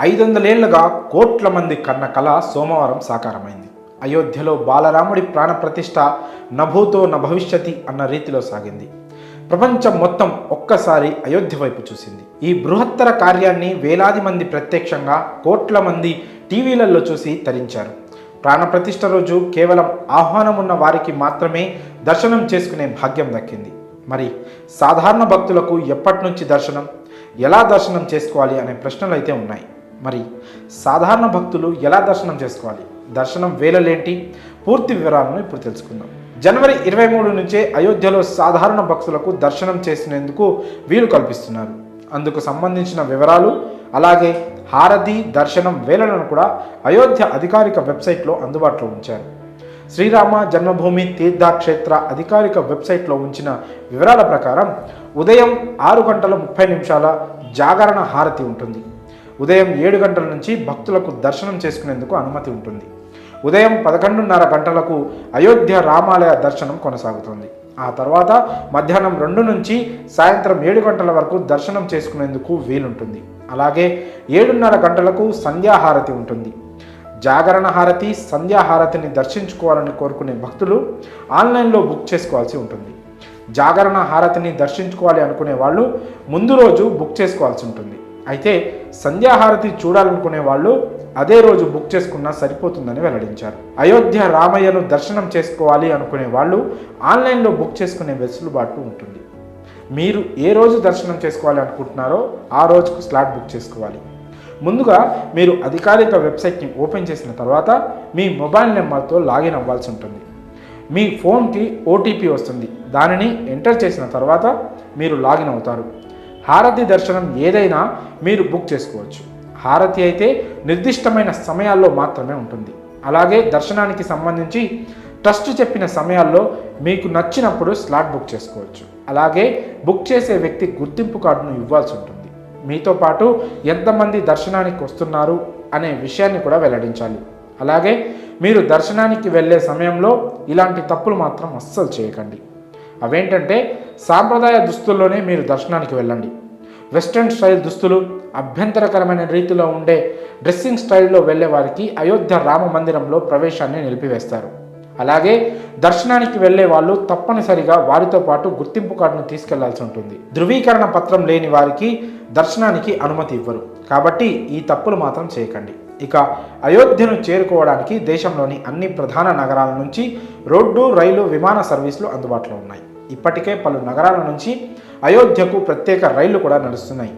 500 ఏళ్లుగా కోట్ల మంది కన్న కళ సోమవారం సాకారమైంది. అయోధ్యలో బాలరాముడి ప్రాణప్రతిష్ఠ నభూతో నభవిష్యతి అన్న రీతిలో సాగింది. ప్రపంచం మొత్తం ఒక్కసారి అయోధ్య వైపు చూసింది. ఈ బృహత్తర కార్యాన్ని వేలాది మంది ప్రత్యక్షంగా, కోట్ల మంది టీవీలలో చూసి తరించారు. ప్రాణప్రతిష్ఠ రోజు కేవలం ఆహ్వానం ఉన్న వారికి మాత్రమే దర్శనం చేసుకునే భాగ్యం దక్కింది. మరి సాధారణ భక్తులకు ఎప్పటి నుంచి దర్శనం, ఎలా దర్శనం చేసుకోవాలి అనే ప్రశ్నలు అయితే ఉన్నాయి. మరి సాధారణ భక్తులు ఎలా దర్శనం చేసుకోవాలి, దర్శనం వేళలేంటి, పూర్తి వివరాలను ఇప్పుడు తెలుసుకుందాం. జనవరి 23 నుంచే అయోధ్యలో సాధారణ భక్తులకు దర్శనం చేసినందుకు వీలు కల్పిస్తున్నారు. అందుకు సంబంధించిన వివరాలు, అలాగే హారతి దర్శనం వేళలను కూడా అయోధ్య అధికారిక వెబ్సైట్లో అందుబాటులో ఉంచారు. శ్రీరామ జన్మభూమి తీర్థక్షేత్ర అధికారిక వెబ్సైట్లో ఉంచిన వివరాల ప్రకారం ఉదయం 6:30 జాగరణ హారతి ఉంటుంది. ఉదయం 7 గంటల నుంచి భక్తులకు దర్శనం చేసుకునేందుకు అనుమతి ఉంటుంది. ఉదయం 11:30 అయోధ్య రామాలయ దర్శనం కొనసాగుతుంది. ఆ తర్వాత మధ్యాహ్నం 2 నుంచి సాయంత్రం 7 గంటల వరకు దర్శనం చేసుకునేందుకు వీలుంటుంది. అలాగే 7:30 సంధ్యాహారతి ఉంటుంది. జాగరణ హారతి, సంధ్యాహారతిని దర్శించుకోవాలని కోరుకునే భక్తులు ఆన్లైన్లో బుక్ చేసుకోవాల్సి ఉంటుంది. జాగరణ హారతిని దర్శించుకోవాలి అనుకునే వాళ్ళు ముందు రోజు బుక్ చేసుకోవాల్సి ఉంటుంది. అయితే సంధ్యాహారతి చూడాలనుకునే వాళ్ళు అదే రోజు బుక్ చేసుకున్నా సరిపోతుందని వెల్లడించారు. అయోధ్య రామయ్యను దర్శనం చేసుకోవాలి అనుకునే వాళ్ళు ఆన్లైన్లో బుక్ చేసుకునే వెసులుబాటు ఉంటుంది. మీరు ఏ రోజు దర్శనం చేసుకోవాలి అనుకుంటున్నారో ఆ రోజుకు స్లాట్ బుక్ చేసుకోవాలి. ముందుగా మీరు అధికారిక వెబ్సైట్ని ఓపెన్ చేసిన తర్వాత మీ మొబైల్ నెంబర్తో లాగిన్ అవ్వాల్సి ఉంటుంది. మీ ఫోన్కి ఓటీపీ వస్తుంది. దానిని ఎంటర్ చేసిన తర్వాత మీరు లాగిన్ అవుతారు. హారతి దర్శనం ఏదైనా మీరు బుక్ చేసుకోవచ్చు. హారతి అయితే నిర్దిష్టమైన సమయాల్లో మాత్రమే ఉంటుంది. అలాగే దర్శనానికి సంబంధించి ట్రస్ట్ చెప్పిన సమయాల్లో మీకు నచ్చినప్పుడు స్లాట్ బుక్ చేసుకోవచ్చు. అలాగే బుక్ చేసే వ్యక్తి గుర్తింపు కార్డును ఇవ్వాల్సి ఉంటుంది. మీతో పాటు ఎంతమంది దర్శనానికి వస్తున్నారు అనే విషయాన్ని కూడా వెల్లడించాలి. అలాగే మీరు దర్శనానికి వెళ్ళే సమయంలో ఇలాంటి తప్పులు మాత్రం అస్సలు చేయకండి. అవేంటంటే సాంప్రదాయ దుస్తుల్లోనే మీరు దర్శనానికి వెళ్ళండి. వెస్ట్రన్ స్టైల్ దుస్తులు, అభ్యంతరకరమైన రీతిలో ఉండే డ్రెస్సింగ్ స్టైల్లో వెళ్ళే వారికి అయోధ్య రామ మందిరంలో ప్రవేశాన్ని నిలిపివేస్తారు. అలాగే దర్శనానికి వెళ్ళే వాళ్ళు తప్పనిసరిగా వారితో పాటు గుర్తింపు కార్డును తీసుకెళ్లాల్సి ఉంటుంది. ధృవీకరణ పత్రం లేని వారికి దర్శనానికి అనుమతి ఇవ్వరు. కాబట్టి ఈ తప్పులు మాత్రం చేయకండి. ఇక అయోధ్యను చేరుకోవడానికి దేశంలోని అన్ని ప్రధాన నగరాల నుంచి రోడ్డు, రైలు, విమాన సర్వీసులు అందుబాటులో ఉన్నాయి. ఇప్పటికే పలు నగరాల నుంచి అయోధ్యకు ప్రత్యేక రైళ్లు కూడా నడుస్తున్నాయి.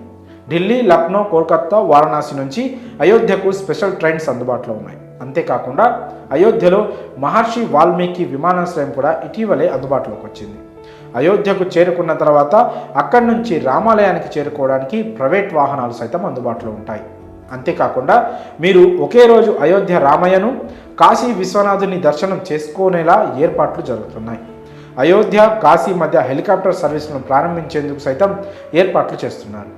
ఢిల్లీ, లక్నో, కోల్కతా, వారణాసి నుంచి అయోధ్యకు స్పెషల్ ట్రైన్స్ అందుబాటులో ఉన్నాయి. అంతేకాకుండా అయోధ్యలో మహర్షి వాల్మీకి విమానాశ్రయం కూడా ఇటీవలే అందుబాటులోకి వచ్చింది. అయోధ్యకు చేరుకున్న తర్వాత అక్కడి నుంచి రామాలయానికి చేరుకోవడానికి ప్రైవేట్ వాహనాలు సైతం అందుబాటులో ఉంటాయి. అంతేకాకుండా మీరు ఒకే రోజు అయోధ్య రామయ్యను, కాశీ విశ్వనాథుని దర్శనం చేసుకునేలా ఏర్పాట్లు జరుగుతున్నాయి. అయోధ్య, కాశీ మధ్య హెలికాప్టర్ సర్వీసులను ప్రారంభించేందుకు సైతం ఏర్పాట్లు చేస్తున్నారు.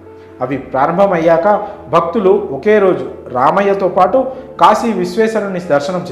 అవి ప్రారంభమయ్యాక భక్తులు ఒకే రోజు రామయ్యతో పాటు కాశీ విశ్వేశ్వరుని దర్శనం